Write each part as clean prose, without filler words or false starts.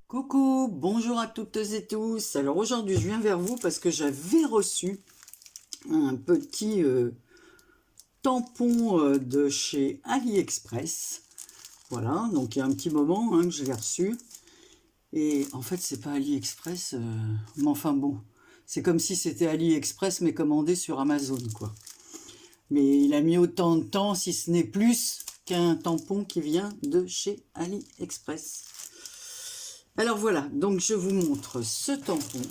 Coucou, bonjour à toutes et tous. Alors aujourd'hui je viens vers vous parce que j'avais reçu un petit tampon de chez AliExpress. Voilà, donc il y a un petit moment que je l'ai reçu. Et en fait c'est pas AliExpress, mais enfin bon, c'est comme si c'était AliExpress mais commandé sur Amazon quoi. Mais il a mis autant de temps, si ce n'est plus, qu'un tampon qui vient de chez AliExpress. Alors voilà, donc je vous montre ce tampon.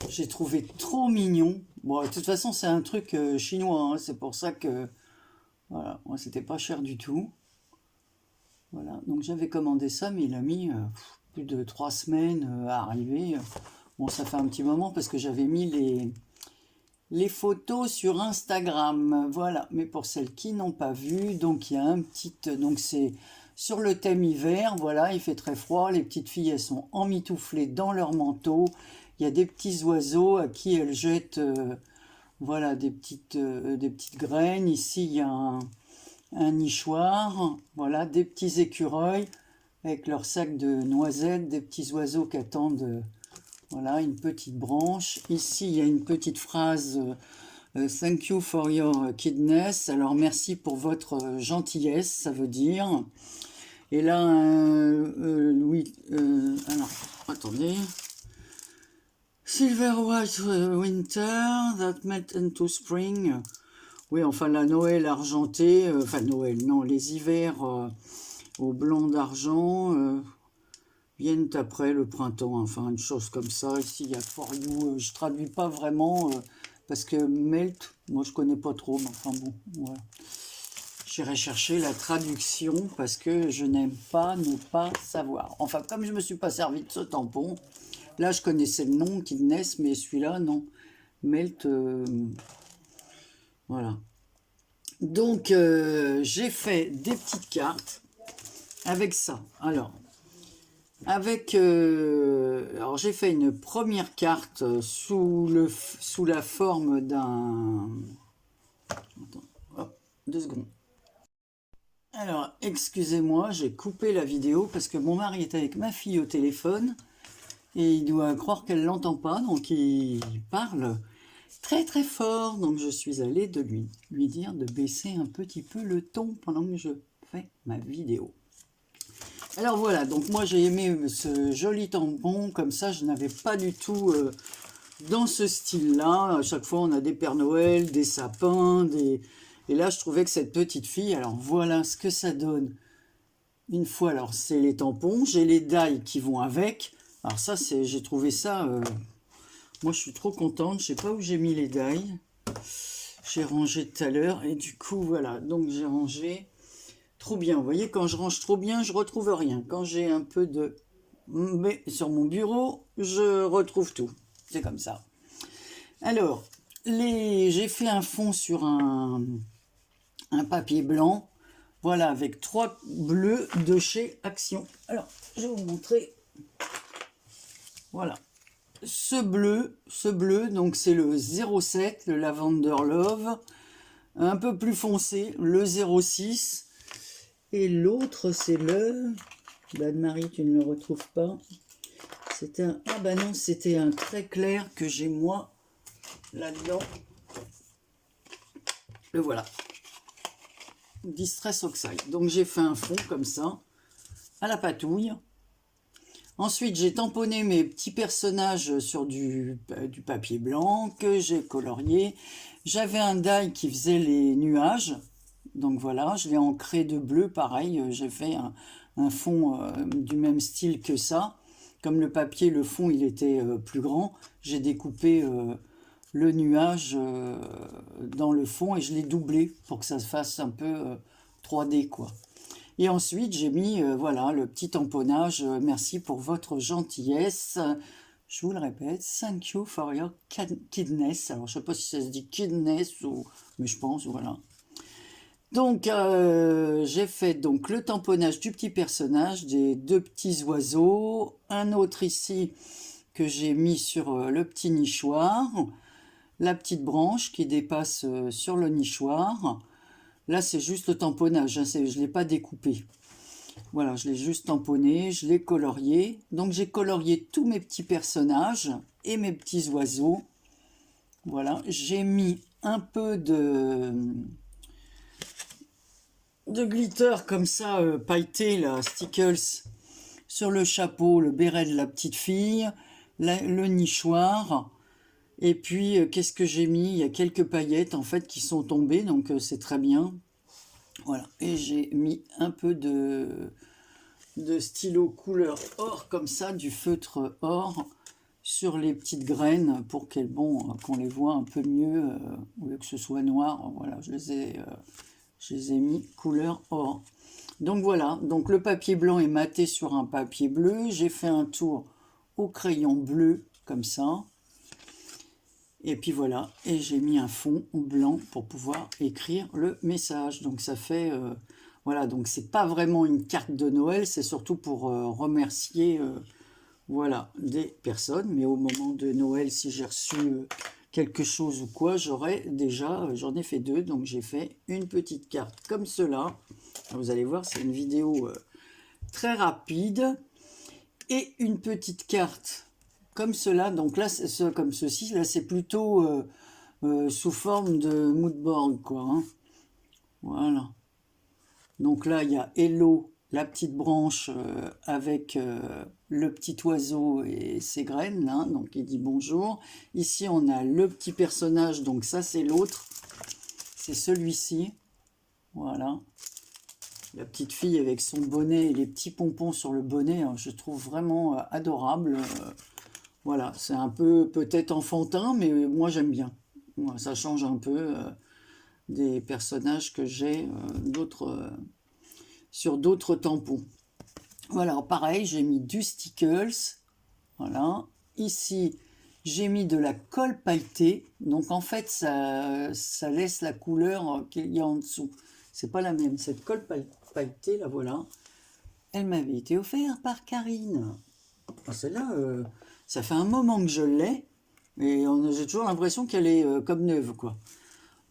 J'ai trouvé trop mignon. Bon, de toute façon, c'est un truc chinois, hein, c'est pour ça que... Voilà, moi, c'était pas cher du tout. Voilà, donc j'avais commandé ça, mais il a mis plus de 3 semaines à arriver. Bon, ça fait un petit moment parce que j'avais mis les photos sur Instagram. Voilà, mais pour celles qui n'ont pas vu, donc il y a un petit... Donc c'est... Sur le thème hiver, voilà, il fait très froid, les petites filles, elles sont emmitouflées dans leur manteau, il y a des petits oiseaux à qui elles jettent, voilà, des petites graines, ici il y a un nichoir, voilà, des petits écureuils avec leur sac de noisettes, des petits oiseaux qui attendent, voilà, une petite branche, ici il y a une petite phrase, thank you for your kindness, alors merci pour votre gentillesse, ça veut dire... Et là, oui, alors, attendez. Silver white winter that melt into spring. Oui, enfin, la Noël argentée, enfin, Noël, non, les hivers au blanc d'argent viennent après le printemps, enfin, une chose comme ça. Ici, il y a for you, je traduis pas vraiment, parce que melt, moi, je connais pas trop, mais enfin, bon, voilà. J'irai chercher la traduction parce que je n'aime pas ne pas savoir. Enfin, comme je ne me suis pas servi de ce tampon, là je connaissais le nom, Kidness, mais celui-là non. Melt, voilà. Donc j'ai fait des petites cartes avec ça. Alors, alors j'ai fait une première carte sous la forme d'un... Attends, hop, 2 secondes. Alors, excusez-moi, j'ai coupé la vidéo parce que mon mari est avec ma fille au téléphone et il doit croire qu'elle l'entend pas, donc il parle très très fort. Donc je suis allée de lui dire de baisser un petit peu le ton pendant que je fais ma vidéo. Alors voilà, donc moi j'ai aimé ce joli tampon, comme ça je n'avais pas du tout dans ce style-là. À chaque fois on a des Pères Noël, des sapins, Et là, je trouvais que cette petite fille, alors voilà ce que ça donne. Une fois, alors c'est les tampons, j'ai les die qui vont avec. Alors ça, j'ai trouvé ça, moi je suis trop contente, je sais pas où j'ai mis les die. J'ai rangé tout à l'heure et du coup, voilà, donc j'ai rangé trop bien. Vous voyez, quand je range trop bien, je retrouve rien. Quand j'ai un peu de... Mais sur mon bureau, je retrouve tout. C'est comme ça. Alors, j'ai fait un fond sur un papier blanc, voilà, avec 3 bleus de chez Action. Alors, je vais vous montrer, voilà, ce bleu, donc c'est le 07, le Lavender Love, un peu plus foncé, le 06, et l'autre c'est le, Anne-Marie, tu ne le retrouves pas, c'était un, ah bah non, c'était un très clair que j'ai moi, là-dedans, le voilà. Distress Oxide. Donc j'ai fait un fond comme ça, à la patouille. Ensuite, j'ai tamponné mes petits personnages sur du papier blanc que j'ai colorié. J'avais un die qui faisait les nuages. Donc voilà, je l'ai ancré de bleu, pareil. J'ai fait un fond du même style que ça. Comme le papier, le fond, il était plus grand, j'ai découpé le nuage dans le fond et je l'ai doublé pour que ça se fasse un peu 3D quoi. Et ensuite j'ai mis voilà le petit tamponnage, merci pour votre gentillesse, je vous le répète, thank you for your kindness. Alors je sais pas si ça se dit kindness ou, mais je pense, voilà. Donc j'ai fait donc le tamponnage du petit personnage, des 2 petits oiseaux, un autre ici que j'ai mis sur le petit nichoir. la petite branche qui dépasse sur le nichoir. Là, c'est juste le tamponnage, hein, je ne l'ai pas découpé. Voilà, je l'ai juste tamponné, je l'ai colorié. Donc, j'ai colorié tous mes petits personnages et mes petits oiseaux. Voilà, j'ai mis un peu de glitter comme ça, pailleté, là, stickles, sur le chapeau, le béret de la petite fille, le nichoir. Et puis, qu'est-ce que j'ai mis? Il y a quelques paillettes, en fait, qui sont tombées, donc c'est très bien. Voilà, et j'ai mis un peu de stylo couleur or, comme ça, du feutre or, sur les petites graines, pour qu'elles, bon, qu'on les voit un peu mieux, au lieu que ce soit noir. Voilà, je les ai mis couleur or. Donc voilà, donc le papier blanc est maté sur un papier bleu. J'ai fait un tour au crayon bleu, comme ça. Et puis voilà, et j'ai mis un fond blanc pour pouvoir écrire le message. Donc ça fait, voilà, donc c'est pas vraiment une carte de Noël, c'est surtout pour remercier, voilà, des personnes. Mais au moment de Noël, si j'ai reçu quelque chose ou quoi, j'en ai fait 2, donc j'ai fait une petite carte comme cela. Vous allez voir, c'est une vidéo très rapide. Et une petite carte comme cela, donc là, comme ceci, là, c'est plutôt sous forme de mood board, quoi. Hein. Voilà. Donc là, il y a Hello, la petite branche avec le petit oiseau et ses graines, là, donc il dit bonjour. Ici, on a le petit personnage, donc ça, c'est l'autre. C'est celui-ci. Voilà. La petite fille avec son bonnet et les petits pompons sur le bonnet, hein, je trouve vraiment adorable. Voilà, c'est un peu peut-être enfantin, mais moi j'aime bien. Voilà, ça change un peu des personnages que j'ai sur d'autres tampons. Voilà, pareil, j'ai mis du stickles. Voilà. Ici, j'ai mis de la colle pailletée. Donc en fait, ça laisse la couleur qu'il y a en dessous. C'est pas la même. Cette colle pailletée, là, voilà. Elle m'avait été offerte par Karine. Celle-là, ça fait un moment que je l'ai, et j'ai toujours l'impression qu'elle est comme neuve, quoi.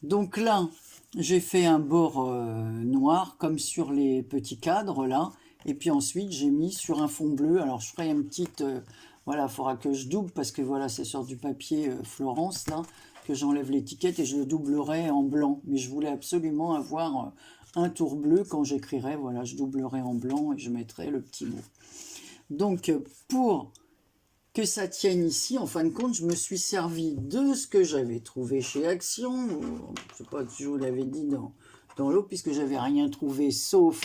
Donc là, j'ai fait un bord noir, comme sur les petits cadres, là, et puis ensuite, j'ai mis sur un fond bleu. Alors, je ferai une petite... voilà, il faudra que je double, parce que voilà, c'est sur du papier Florence, là, que j'enlève l'étiquette, et je le doublerai en blanc. Mais je voulais absolument avoir un tour bleu quand j'écrirai. Voilà, je doublerai en blanc, et je mettrai le petit mot. Donc, pour que ça tienne ici, en fin de compte, je me suis servi de ce que j'avais trouvé chez Action. Je ne sais pas si je vous l'avais dit dans l'eau, puisque j'avais rien trouvé, sauf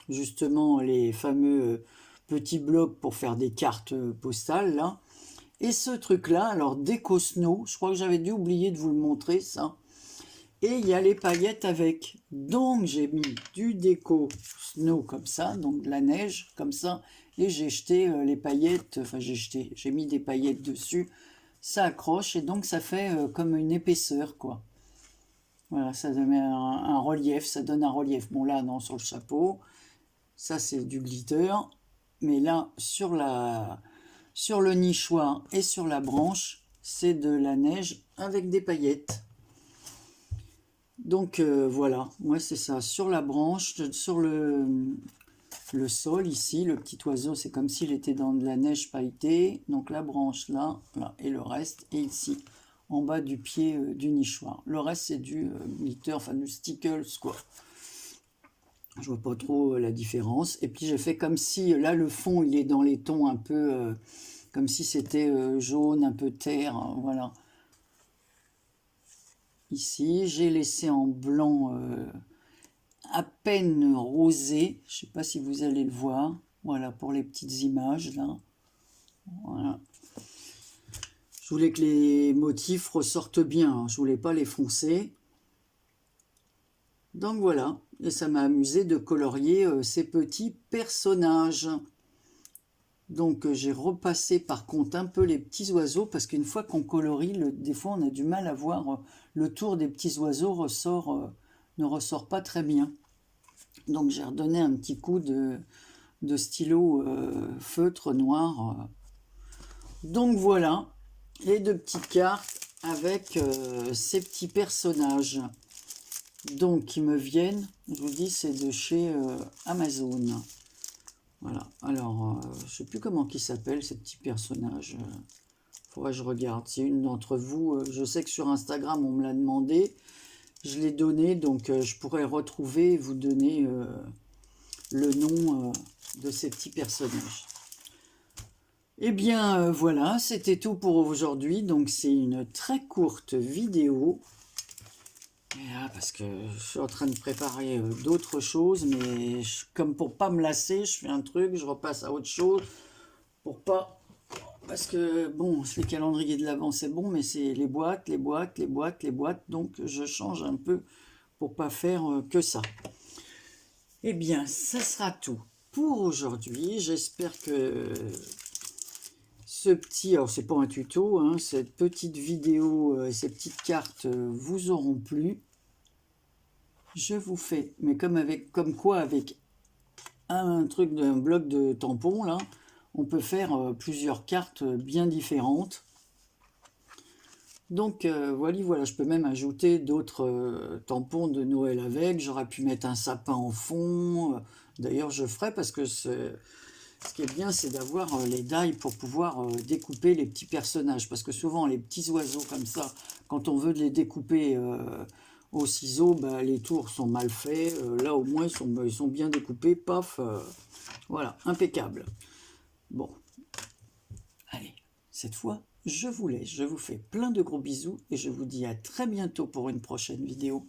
justement les fameux petits blocs pour faire des cartes postales, là. Et ce truc-là, alors Déco Snow, je crois que j'avais dû oublier de vous le montrer, ça. Et il y a les paillettes avec. Donc, j'ai mis du Déco Snow comme ça, donc de la neige comme ça. Et j'ai jeté les paillettes, enfin j'ai mis des paillettes dessus. Ça accroche et donc ça fait comme une épaisseur, quoi. Voilà, ça donne un relief, ça donne un relief. Bon là, non, sur le chapeau, ça c'est du glitter. Mais là, sur le nichoir et sur la branche, c'est de la neige avec des paillettes. Donc voilà, moi c'est ça, sur la branche, sur le sol ici, le petit oiseau, c'est comme s'il était dans de la neige pailletée. Donc la branche là, et le reste, et ici, en bas du pied du nichoir. Le reste c'est du glitter, enfin du stickles, quoi. Je vois pas trop la différence. Et puis j'ai fait comme si, là le fond il est dans les tons un peu, comme si c'était jaune, un peu terre, hein, voilà. Ici, j'ai laissé en blanc à peine rosé. Je ne sais pas si vous allez le voir. Voilà, pour les petites images, là. Voilà. Je voulais que les motifs ressortent bien. Hein. Je voulais pas les foncer. Donc voilà. Et ça m'a amusé de colorier ces petits personnages. Donc j'ai repassé par contre un peu les petits oiseaux, parce qu'une fois qu'on colorie, des fois on a du mal à voir le tour des petits oiseaux ne ressort pas très bien. Donc j'ai redonné un petit coup de stylo feutre noir. Donc voilà, les deux petites cartes avec ces petits personnages. Donc, qui me viennent, je vous dis, c'est de chez Amazon. Voilà, alors, je sais plus comment ils s'appellent, ces petits personnages. Faudrait que je regarde. Si une d'entre vous, je sais que sur Instagram, on me l'a demandé. Je l'ai donné, donc je pourrais retrouver et vous donner le nom de ces petits personnages. Eh bien, voilà, c'était tout pour aujourd'hui. Donc, c'est une très courte vidéo. Parce que je suis en train de préparer d'autres choses, mais comme pour pas me lasser, je fais un truc, je repasse à autre chose, pour pas... Parce que, bon, les calendriers de l'Avent, c'est bon, mais c'est les boîtes, les boîtes, les boîtes, les boîtes, donc je change un peu pour pas faire que ça. Eh bien, ça sera tout pour aujourd'hui. J'espère que ce petit, alors c'est pas un tuto, hein, cette petite vidéo, ces petites cartes vous auront plu. Je vous fais, mais comme quoi avec un truc d'un bloc de tampons là, on peut faire plusieurs cartes bien différentes. Donc voilà, je peux même ajouter d'autres tampons de Noël avec. J'aurais pu mettre un sapin en fond. D'ailleurs, je ferai parce que ce qui est bien, c'est d'avoir les die pour pouvoir découper les petits personnages. Parce que souvent, les petits oiseaux comme ça, quand on veut les découper au ciseau, bah, les tours sont mal faits. Là, au moins, ils sont bien découpés. Paf, voilà, impeccable. Bon, allez, cette fois, je vous laisse. Je vous fais plein de gros bisous et je vous dis à très bientôt pour une prochaine vidéo.